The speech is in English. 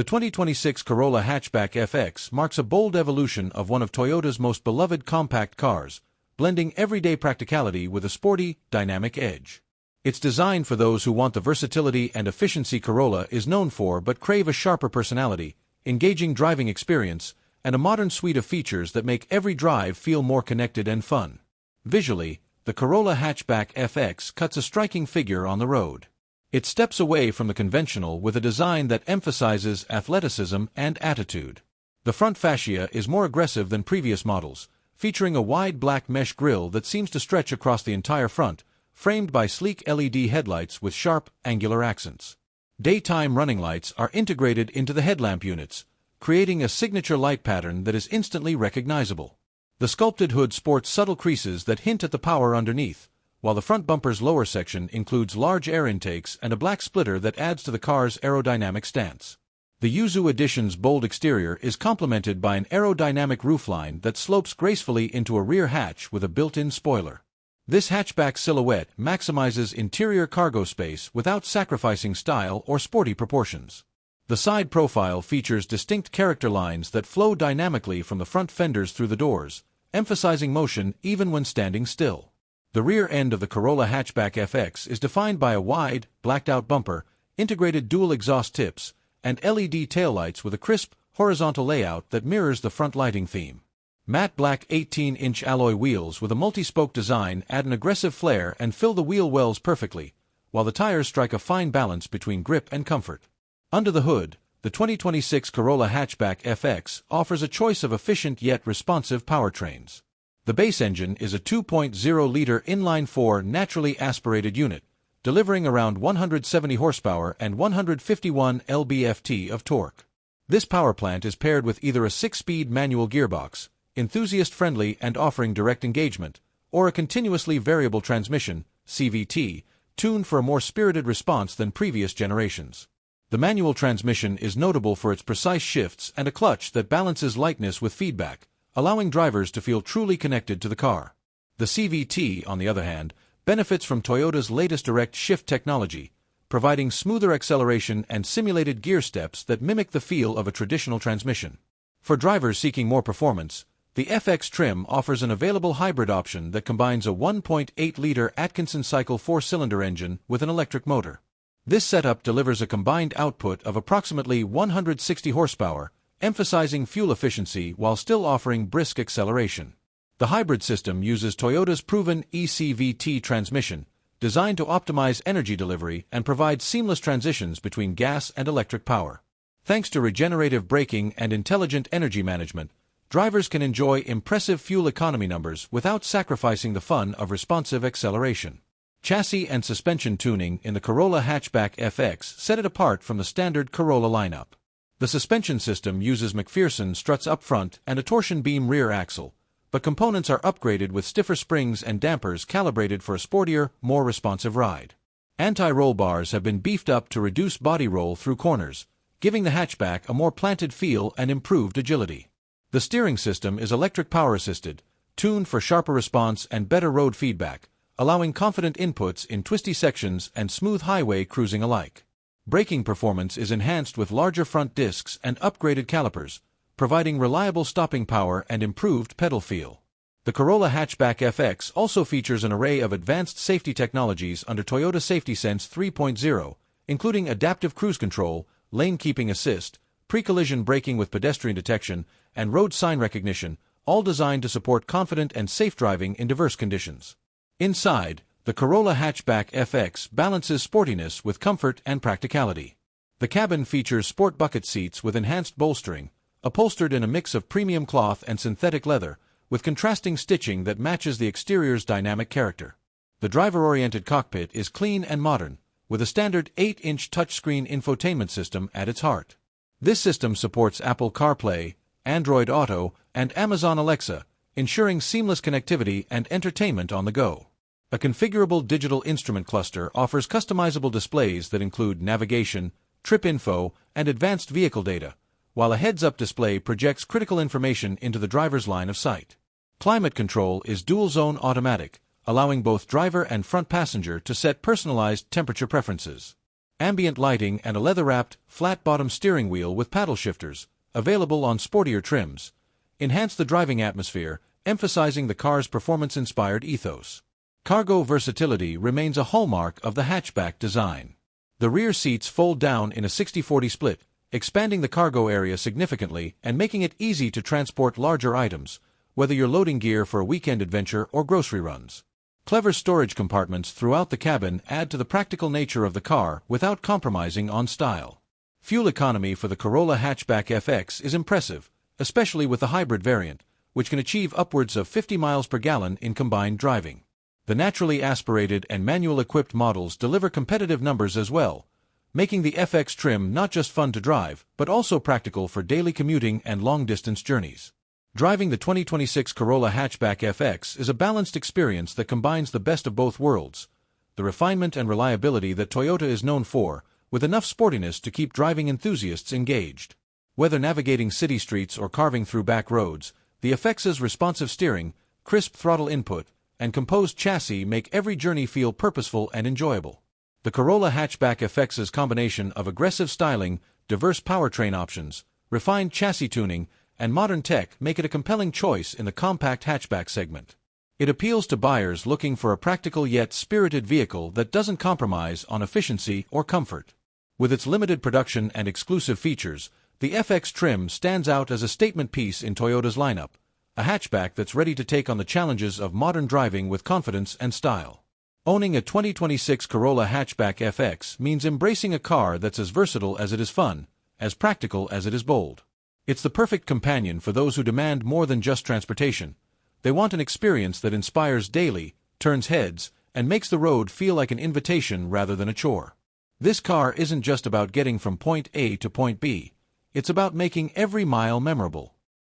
The 2026 Corolla Hatchback FX marks a bold evolution of one of Toyota's most beloved compact cars, blending everyday practicality with a sporty, dynamic edge. It's designed for those who want the versatility and efficiency Corolla is known for but crave a sharper personality, engaging driving experience, and a modern suite of features that make every drive feel more connected and fun. Visually, the Corolla Hatchback FX cuts a striking figure on the road. It steps away from the conventional with a design that emphasizes athleticism and attitude. The front fascia is more aggressive than previous models, featuring a wide black mesh grille that seems to stretch across the entire front, framed by sleek LED headlights with sharp, angular accents. Daytime running lights are integrated into the headlamp units, creating a signature light pattern that is instantly recognizable. The sculpted hood sports subtle creases that hint at the power underneath, while the front bumper's lower section includes large air intakes and a black splitter that adds to the car's aerodynamic stance. The Yuzu Edition's bold exterior is complemented by an aerodynamic roofline that slopes gracefully into a rear hatch with a built-in spoiler. This hatchback silhouette maximizes interior cargo space without sacrificing style or sporty proportions. The side profile features distinct character lines that flow dynamically from the front fenders through the doors, emphasizing motion even when standing still. The rear end of the Corolla Hatchback FX is defined by a wide, blacked-out bumper, integrated dual exhaust tips, and LED taillights with a crisp, horizontal layout that mirrors the front lighting theme. Matte black 18-inch alloy wheels with a multi-spoke design add an aggressive flair and fill the wheel wells perfectly, while the tires strike a fine balance between grip and comfort. Under the hood, the 2026 Corolla Hatchback FX offers a choice of efficient yet responsive powertrains. The base engine is a 2.0-liter inline-4 naturally aspirated unit, delivering around 170 horsepower and 151 lb-ft of torque. This power plant is paired with either a 6-speed manual gearbox, enthusiast-friendly and offering direct engagement, or a continuously variable transmission, CVT, tuned for a more spirited response than previous generations. The manual transmission is notable for its precise shifts and a clutch that balances lightness with feedback, allowing drivers to feel truly connected to the car. The CVT, on the other hand, benefits from Toyota's latest direct shift technology, providing smoother acceleration and simulated gear steps that mimic the feel of a traditional transmission. For drivers seeking more performance, the FX trim offers an available hybrid option that combines a 1.8-liter Atkinson cycle 4-cylinder engine with an electric motor. This setup delivers a combined output of approximately 160 horsepower, emphasizing fuel efficiency while still offering brisk acceleration. The hybrid system uses Toyota's proven eCVT transmission, designed to optimize energy delivery and provide seamless transitions between gas and electric power. Thanks to regenerative braking and intelligent energy management, drivers can enjoy impressive fuel economy numbers without sacrificing the fun of responsive acceleration. Chassis and suspension tuning in the Corolla Hatchback FX set it apart from the standard Corolla lineup. The suspension system uses McPherson struts up front and a torsion beam rear axle, but components are upgraded with stiffer springs and dampers calibrated for a sportier, more responsive ride. Anti-roll bars have been beefed up to reduce body roll through corners, giving the hatchback a more planted feel and improved agility. The steering system is electric power-assisted, tuned for sharper response and better road feedback, allowing confident inputs in twisty sections and smooth highway cruising alike. Braking performance is enhanced with larger front discs and upgraded calipers, providing reliable stopping power and improved pedal feel. The Corolla Hatchback FX also features an array of advanced safety technologies under Toyota Safety Sense 3.0, including adaptive cruise control, lane keeping assist, pre-collision braking with pedestrian detection, and road sign recognition, all designed to support confident and safe driving in diverse conditions. Inside, the Corolla Hatchback FX balances sportiness with comfort and practicality. The cabin features sport bucket seats with enhanced bolstering, upholstered in a mix of premium cloth and synthetic leather, with contrasting stitching that matches the exterior's dynamic character. The driver-oriented cockpit is clean and modern, with a standard 8-inch touchscreen infotainment system at its heart. This system supports Apple CarPlay, Android Auto, and Amazon Alexa, ensuring seamless connectivity and entertainment on the go. A configurable digital instrument cluster offers customizable displays that include navigation, trip info, and advanced vehicle data, while a heads-up display projects critical information into the driver's line of sight. Climate control is dual-zone automatic, allowing both driver and front passenger to set personalized temperature preferences. ambient lighting and a leather-wrapped, flat-bottom steering wheel with paddle shifters, available on sportier trims, enhance the driving atmosphere, emphasizing the car's performance-inspired ethos. Cargo versatility remains a hallmark of the hatchback design. The rear seats fold down in a 60-40 split, expanding the cargo area significantly and making it easy to transport larger items, whether you're loading gear for a weekend adventure or grocery runs. Clever storage compartments throughout the cabin add to the practical nature of the car without compromising on style. Fuel economy for the Corolla Hatchback FX is impressive, especially with the hybrid variant, which can achieve upwards of 50 miles per gallon in combined driving. The naturally aspirated and manual-equipped models deliver competitive numbers as well, making the FX trim not just fun to drive, but also practical for daily commuting and long-distance journeys. Driving the 2026 Corolla Hatchback FX is a balanced experience that combines the best of both worlds, the refinement and reliability that Toyota is known for, with enough sportiness to keep driving enthusiasts engaged. Whether navigating city streets or carving through back roads, the FX's responsive steering, crisp throttle input, and composed chassis make every journey feel purposeful and enjoyable. The Corolla Hatchback FX's combination of aggressive styling, diverse powertrain options, refined chassis tuning, and modern tech make it a compelling choice in the compact hatchback segment. It appeals to buyers looking for a practical yet spirited vehicle that doesn't compromise on efficiency or comfort. With its limited production and exclusive features, the FX trim stands out as a statement piece in Toyota's lineup, a hatchback that's ready to take on the challenges of modern driving with confidence and style. Owning a 2026 Corolla Hatchback FX means embracing a car that's as versatile as it is fun, as practical as it is bold. It's the perfect companion for those who demand more than just transportation. They want an experience that inspires daily, turns heads, and makes the road feel like an invitation rather than a chore. This car isn't just about getting from point A to point B. It's about making every mile memorable.